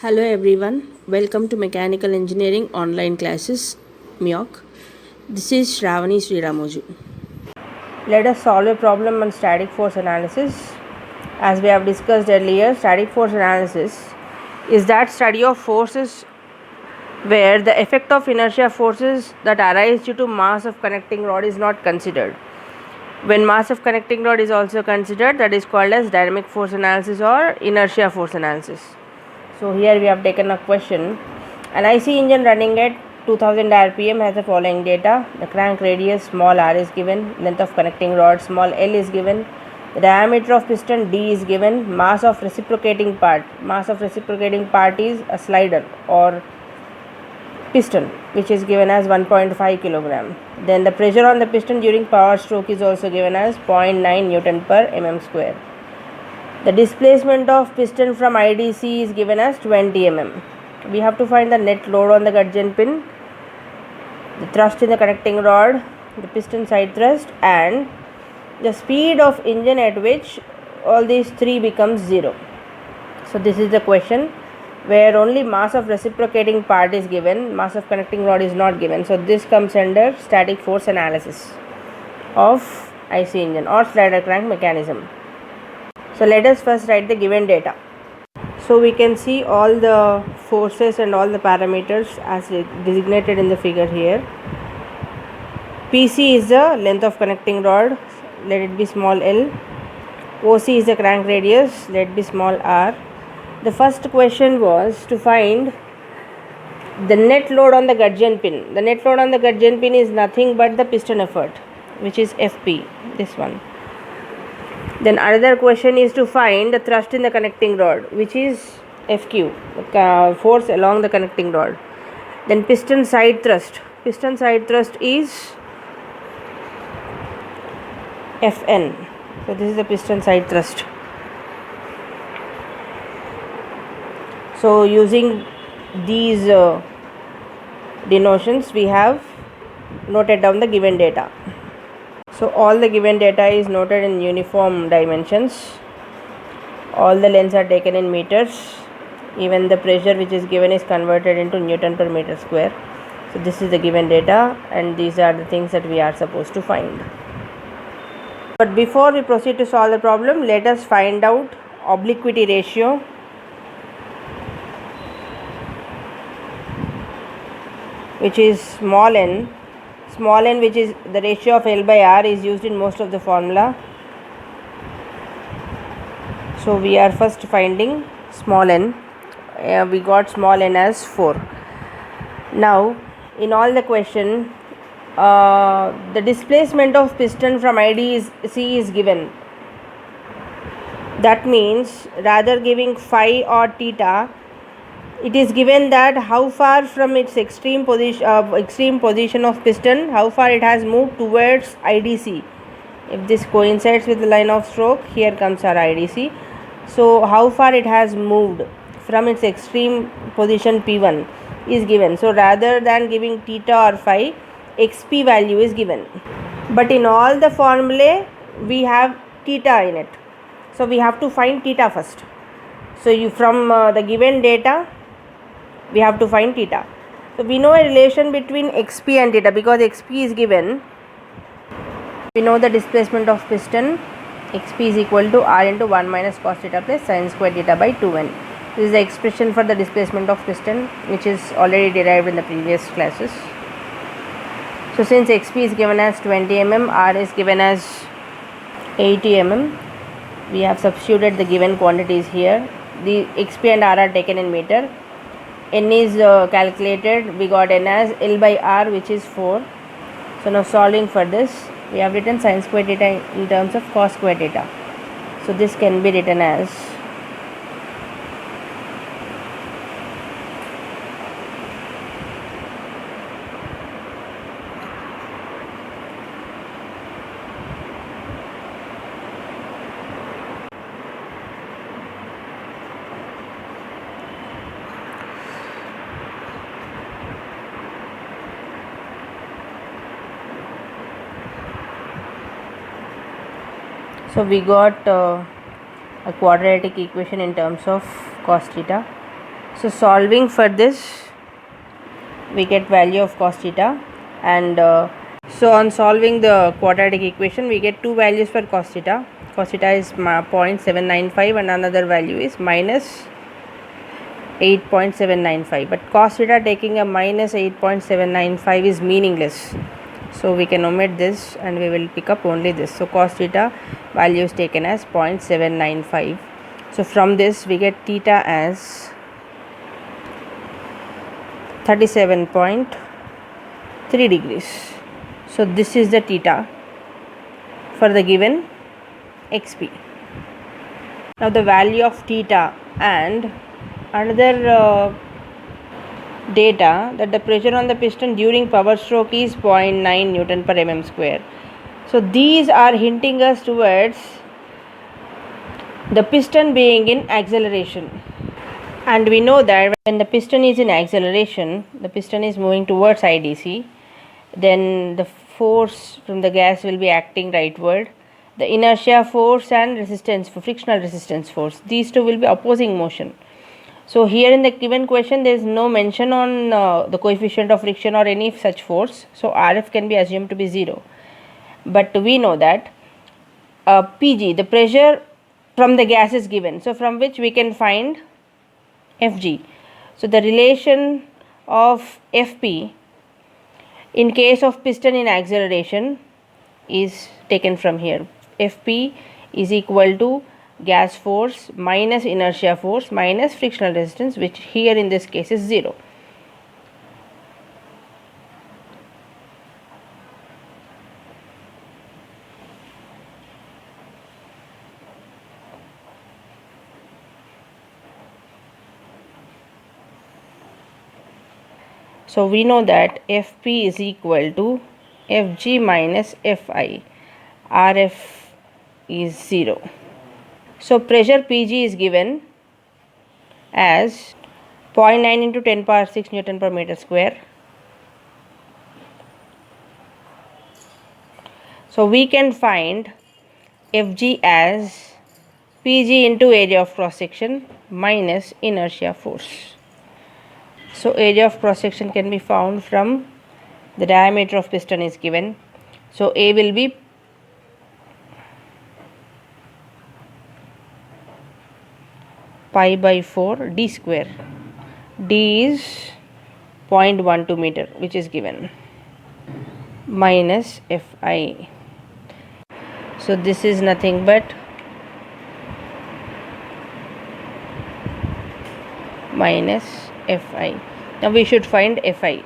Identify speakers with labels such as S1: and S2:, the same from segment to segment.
S1: Hello everyone, welcome to Mechanical Engineering online classes, MEOC. This is Shravani Sriramoju. Let us solve a problem on static force analysis. As we have discussed earlier, static force analysis is that study of forces where the effect of inertia forces that arise due to mass of connecting rod is not considered. When mass of connecting rod is also considered, that is called as dynamic force analysis or inertia force analysis. So here we have taken a question. An IC engine running at 2000 rpm has the following data. The crank radius small r is given, length of connecting rod small l is given, the diameter of piston d is given, mass of reciprocating part. Mass of reciprocating part is a slider or piston, which is given as 1.5 kilogram. Then the pressure on the piston during power stroke is also given as 0.9 Newton per mm square. The displacement of piston from IDC is given as 20 mm. We have to find the net load on the gudgeon pin, the thrust in the connecting rod, the piston side thrust, and the speed of engine at which all these three becomes 0. So this is the question where only mass of reciprocating part is given, mass of connecting rod is not given. So this comes under static force analysis of IC engine or slider crank mechanism. So let us first write the given data. So we can see all the forces and all the parameters as designated in the figure here. PC is the length of connecting rod, let it be small l. OC is the crank radius, let it be small r. The first question was to find the net load on the gudgeon pin. The net load on the gudgeon pin is nothing but the piston effort, which is FP, this one. Then another question is to find the thrust in the connecting rod, which is FQ, force along the connecting rod. Then piston side thrust. Piston side thrust is Fn. So this is the piston side thrust. So using these denotions, we have noted down the given data. So all the given data is noted in uniform dimensions. All the lengths are taken in meters. Even the pressure which is given is converted into Newton per meter square. So this is the given data, and these are the things that we are supposed to find. But before we proceed to solve the problem, let us find out obliquity ratio, which is small n. Small n, which is the ratio of L by R, is used in most of the formula. So we are first finding small n. We got small n as 4. Now in all the question, the displacement of piston from IDC is given. That means rather giving phi or theta, it is given that how far from its extreme position of piston, how far it has moved towards IDC. If this coincides with the line of stroke, here comes our IDC. So how far it has moved from its extreme position P1 is given. So rather than giving theta or phi, XP value is given. But in all the formulae, we have theta in it. So we have to find theta first. So from the given data, we have to find theta. So we know a relation between XP and theta because XP is given. We know the displacement of piston. XP is equal to R into 1 minus cos theta plus sin square theta by 2n. This is the expression for the displacement of piston, which is already derived in the previous classes. So since XP is given as 20 mm, R is given as 80 mm, we have substituted the given quantities here. The XP and R are taken in meter. N is calculated. We got N as L by R, which is 4. So now solving for this, we have written sin square theta in terms of cos square theta. So this can be written as so we got a quadratic equation in terms of cos theta. So solving for this, we get value of cos theta, and so on solving the quadratic equation, we get two values for cos theta. Cos theta is 0.795 and another value is minus 8.795, but cos theta taking a minus 8.795 is meaningless, so we can omit this and we will pick up only this. So cos theta value is taken as 0.795. So from this we get theta as 37.3 degrees. So this is the theta for the given xp. Now the value of theta and another data that the pressure on the piston during power stroke is 0.9 Newton per mm square. So these are hinting us towards the piston being in acceleration, and we know that when the piston is in acceleration, the piston is moving towards IDC, then the force from the gas will be acting rightward. The inertia force and resistance, frictional resistance force, these two will be opposing motion. So here in the given question there is no mention on the coefficient of friction or any such force, so RF can be assumed to be 0. But we know that PG, the pressure from the gas, is given, so from which we can find Fg. So the relation of Fp in case of piston in acceleration is taken from here. Fp is equal to gas force minus inertia force minus frictional resistance, which here in this case is 0. So we know that Fp is equal to Fg minus Fi. Rf is 0. So pressure Pg is given as 0.9 into 10 power 6 Newton per meter square. So we can find Fg as Pg into area of cross section minus inertia force. So area of cross section can be found from the diameter of piston is given. So A will be pi by 4 d square. D is 0.12 meter, which is given, minus Fi. So this is nothing but minus Fi. Now we should find Fi,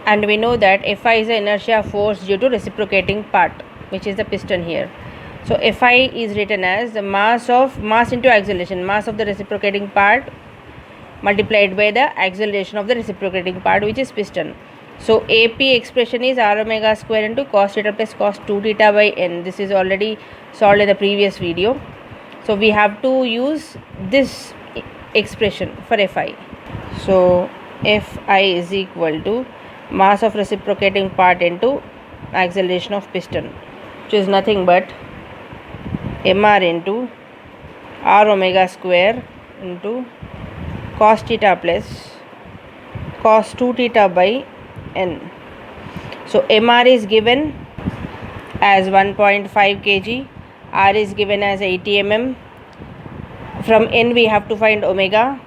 S1: and we know that Fi is the inertia force due to reciprocating part, which is the piston here. So Fi is written as the mass into acceleration, mass of the reciprocating part multiplied by the acceleration of the reciprocating part, which is piston. So AP expression is r omega square into cos theta plus cos 2 theta by n. This is already solved in the previous video. So we have to use this expression for Fi. So Fi is equal to mass of reciprocating part into acceleration of piston, which is nothing but mr into r omega square into cos theta plus cos 2 theta by n. So mr is given as 1.5 kg, r is given as 80 mm. From n we have to find omega.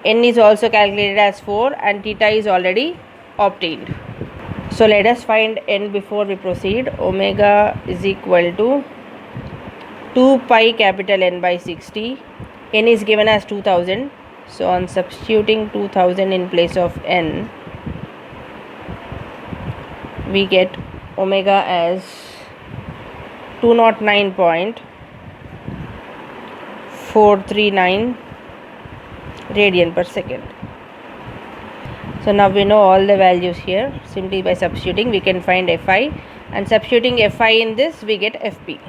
S1: N is also calculated as 4 and theta is already obtained. So let us find n before we proceed. Omega is equal to 2 pi capital N by 60. N is given as 2000. So on substituting 2000 in place of n, we get omega as 209.439 radian per second. So now we know all the values here. Simply by substituting we can find Fi, and substituting Fi in this we get Fp.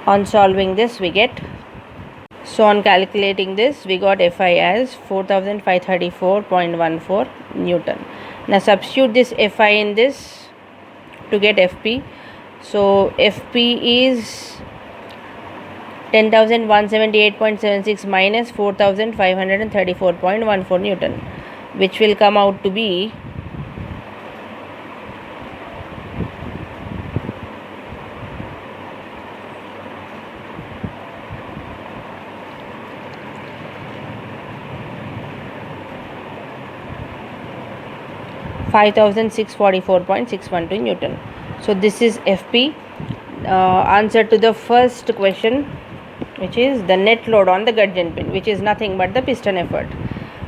S1: On solving this, we get, so on calculating this, we got Fi as 4534.14 Newton. Now substitute this Fi in this to get Fp. So Fp is 10,178.76 minus 4,534.14 Newton, which will come out to be 5,644.612 Newton. So this is Fp. Answer to the first question, which is the net load on the gudgeon pin, which is nothing but the piston effort,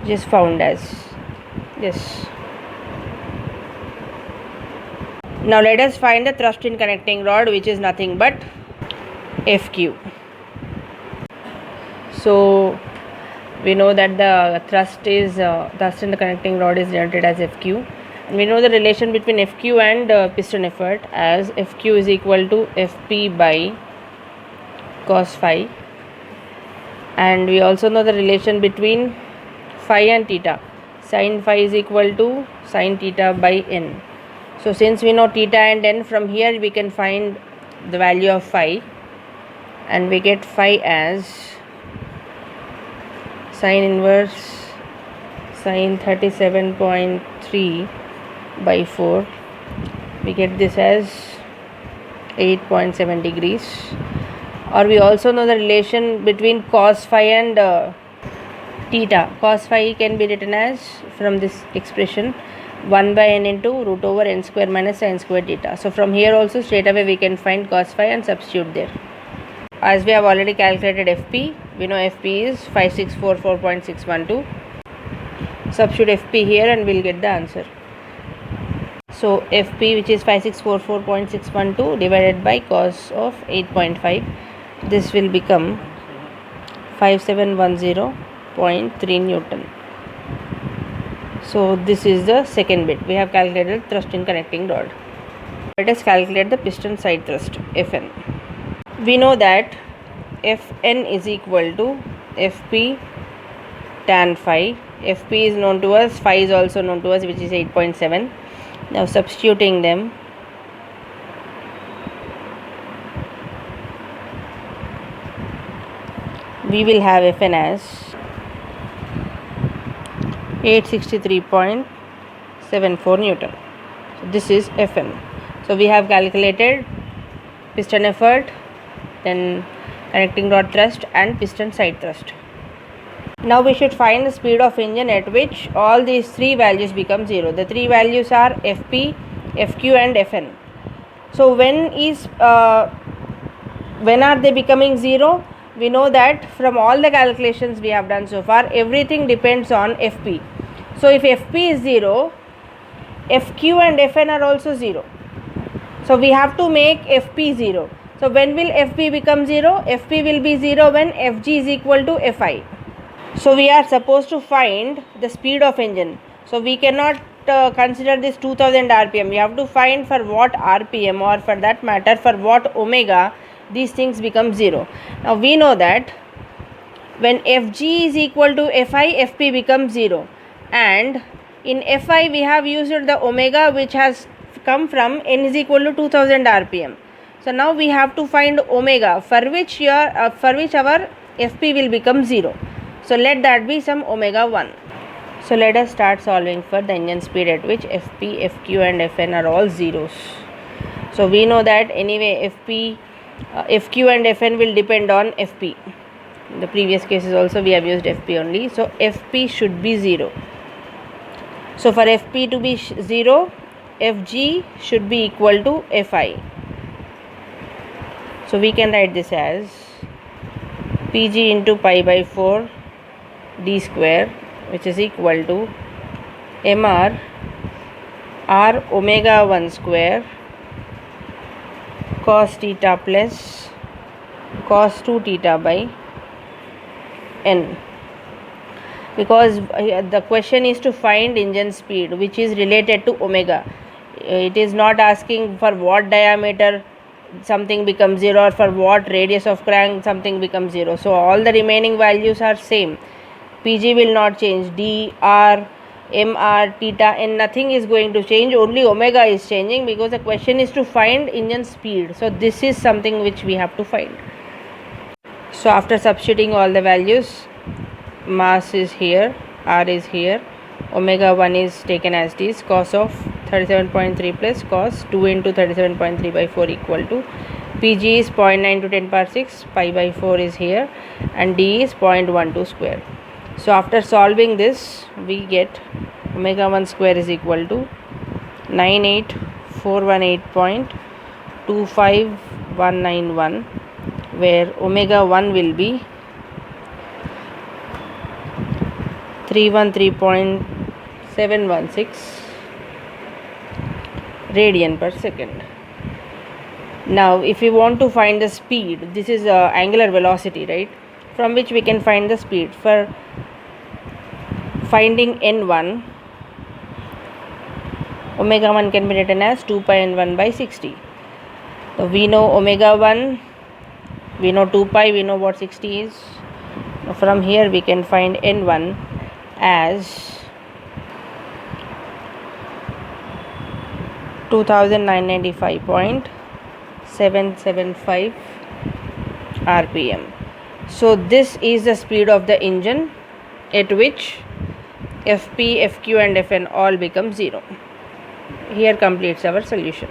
S1: which is found as this. Now let us find the thrust in connecting rod, which is nothing but Fq. So we know that the thrust in the connecting rod is denoted as Fq, and we know the relation between Fq and piston effort as Fq is equal to Fp by cos phi, and we also know the relation between phi and theta. Sin phi is equal to sin theta by n. So since we know theta and n, from here we can find the value of phi, and we get phi as sin inverse sin 37.3 by 4. We get this as 8.7 degrees. Or we also know the relation between cos phi and theta. Cos phi can be written as, from this expression, 1 by n into root over n square minus sin square theta. So from here also straight away we can find cos phi and substitute there. As we have already calculated Fp, we know Fp is 5644.612. Substitute Fp here and we'll get the answer. So Fp, which is 5644.612 divided by cos of 8.5, this will become 5710.3 Newton. So this is the second bit. We have calculated thrust in connecting rod. Let us calculate the piston side thrust, Fn. We know that Fn is equal to Fp tan phi. Fp is known to us, phi is also known to us, which is 8.7. Now substituting them, we will have Fn as 863.74 Newton. So this is Fn. So we have calculated piston effort, then connecting rod thrust and piston side thrust. Now we should find the speed of engine at which all these three values become 0. The three values are Fp, Fq and Fn. So when are they becoming 0? We know that from all the calculations we have done so far, everything depends on Fp. So if Fp is 0, Fq and Fn are also 0. So we have to make Fp 0. So when will Fp become 0? Fp will be 0 when Fg is equal to Fi. So we are supposed to find the speed of engine. So we cannot consider this 2000 rpm. We have to find for what rpm, or for that matter for what omega these things become 0. Now we know that when Fg is equal to Fi, Fp becomes 0, and in Fi we have used the omega which has come from n is equal to 2000 rpm. So now we have to find omega for which our Fp will become 0. So let that be some omega 1. So let us start solving for the engine speed at which Fp, Fq and Fn are all zeros. So we know that anyway Fq and Fn will depend on Fp. In the previous cases also we have used Fp only. So Fp should be 0. So for Fp to be 0, Fg should be equal to Fi. So we can write this as Pg into pi by 4 d square, which is equal to Mr r omega 1 square cos theta plus cos 2 theta by n. Because the question is to find engine speed which is related to omega. It is not asking for what diameter something becomes 0, or for what radius of crank something becomes 0. So all the remaining values are same. Pg will not change, d, r, m, r, theta, and nothing is going to change, only omega is changing, because the question is to find engine speed. So this is something which we have to find. So after substituting all the values, mass is here, r is here, omega 1 is taken as it is, cos of 37.3 plus cos 2 into 37.3 by 4 equal to Pg is 0.9 to 10 power 6, pi by 4 is here, and d is 0.12 square. So after solving this, we get omega 1 square is equal to 98418.25191, where omega 1 will be 313.716 radian per second. Now if we want to find the speed, this is angular velocity, right, from which we can find the speed. For finding n1, omega 1 can be written as 2 pi n1 by 60. So we know omega 1, we know 2 pi, we know what 60 is. From here we can find n1 as 2995.775 rpm. So this is the speed of the engine at which Fp, Fq and Fn all become 0. Here completes our solution.